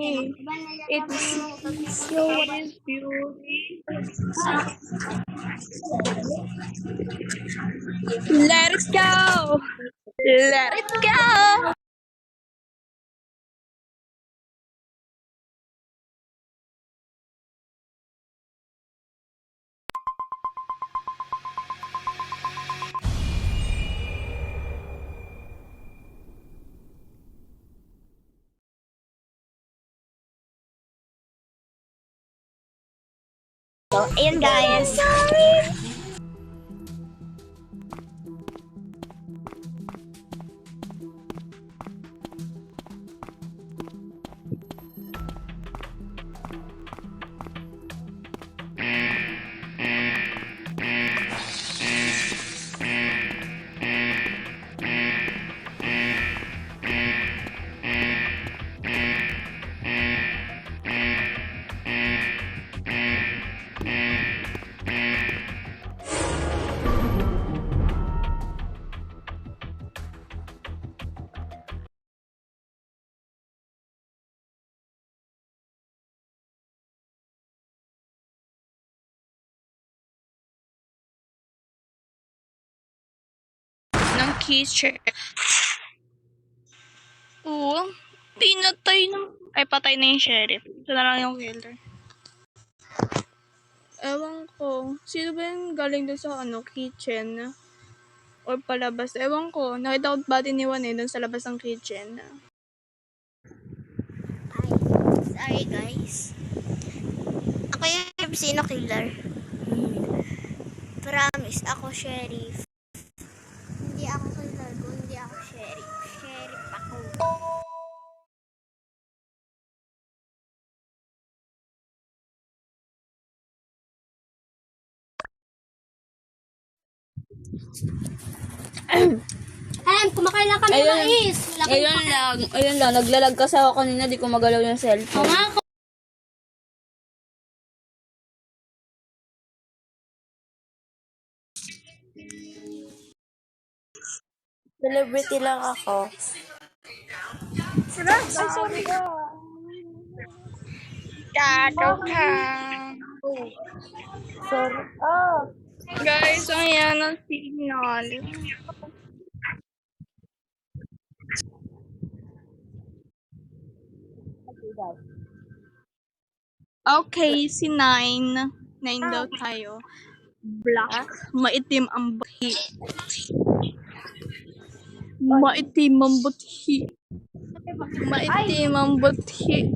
me. It's so what is beauty. Let it go. Let it go. So, ayun guys. Ng keychain. Oo. Pinatay ng... Ay, patay na yung sheriff. Ito na lang yung killer. Ewan ko. Sino ba yung galing doon sa kitchen? Or palabas? Ewan ko. Nakita ko body ni Juan doon sa labas ng kitchen. Sorry guys. Ako yung sino killer. Promise, ako sheriff. Hindi ako killer ko, hindi ako sheriff. Sheriff ako. Kumakain lang kami ng mais. Ayun lang, naglalag kasi ako kanina, di ko magalaw yung cellphone. Celebrity lang ako. Ay, sorry. Gago ka. Sorry. Guys, ayan ang signal. Okay, si 9. 9 daw tayo. Black. Maitim ang buthi. Maitim ang buthi. Maitim ang buthi.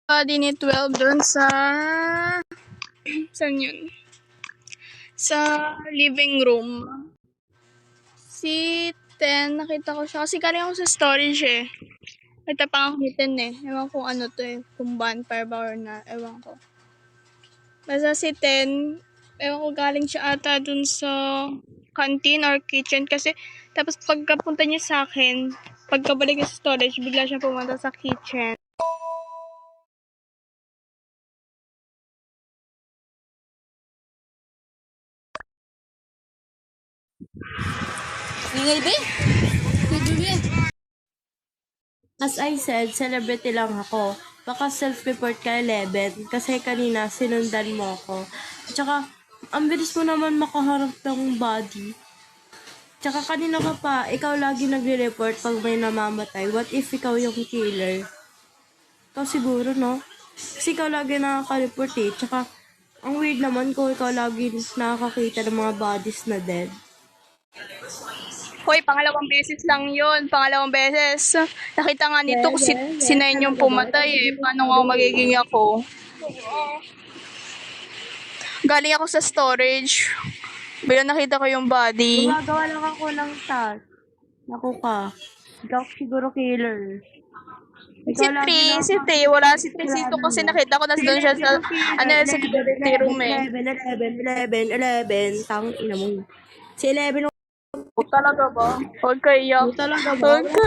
Body ni 12 doon sa... Saan yun? Sa living room. Si 10, nakita ko siya. Kasi galing ako sa storage eh. Kita pa ang hitin eh. Ewan kung ano to eh. Kung bonfire ba or na. Ewan ko. Basta si 10, ewan ko galing siya ata dun sa canteen or kitchen. Kasi tapos pagkapunta niya sa akin, pagkabalik niya sa storage, bigla siya pumunta sa kitchen. As I said, celebrity lang ako. Baka self-report ka 11 kasi kanina sinundan mo ako. At saka, ang bilis mo naman makaharap ng body. Tsaka kanina ka pa, ikaw lagi nagre-report pag may namamatay. What if ikaw yung killer? Ikaw siguro, no? Kasi ikaw lagi nakaka-report eh. Tsaka, ang weird naman kung ikaw lagi nakakakita ng mga bodies na dead. Hoy, pangalawang beses lang yun. Pangalawang beses. Nakita nga nito kung si Nine yung pumatay eh. Paano nga magiging ako? Galing ako sa storage. Bila nakita ko yung body. Gumagawa lang ako ng task. Naku ka. Ikaw siguro killer. Si Tri. Wala si Tri. Sito kasi nakita ko nasa doon siya sa, sa security room eh. 11. Tang ina mo. Si 11 Talaga ba? Huwag kayo iyak. talaga ba? Huwag ka.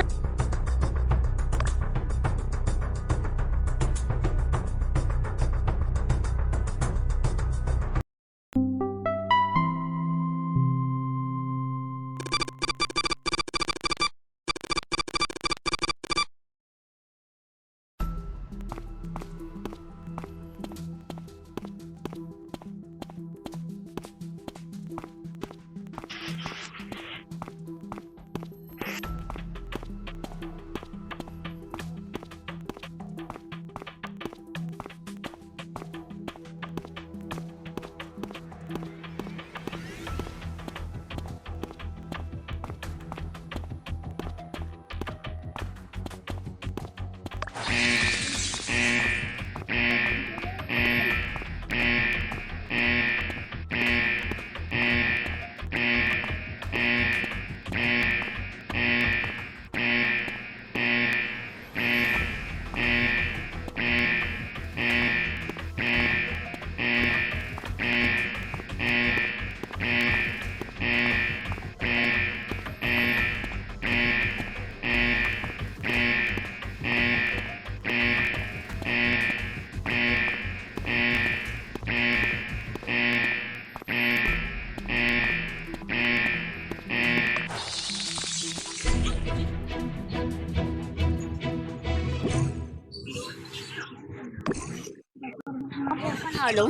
Ano?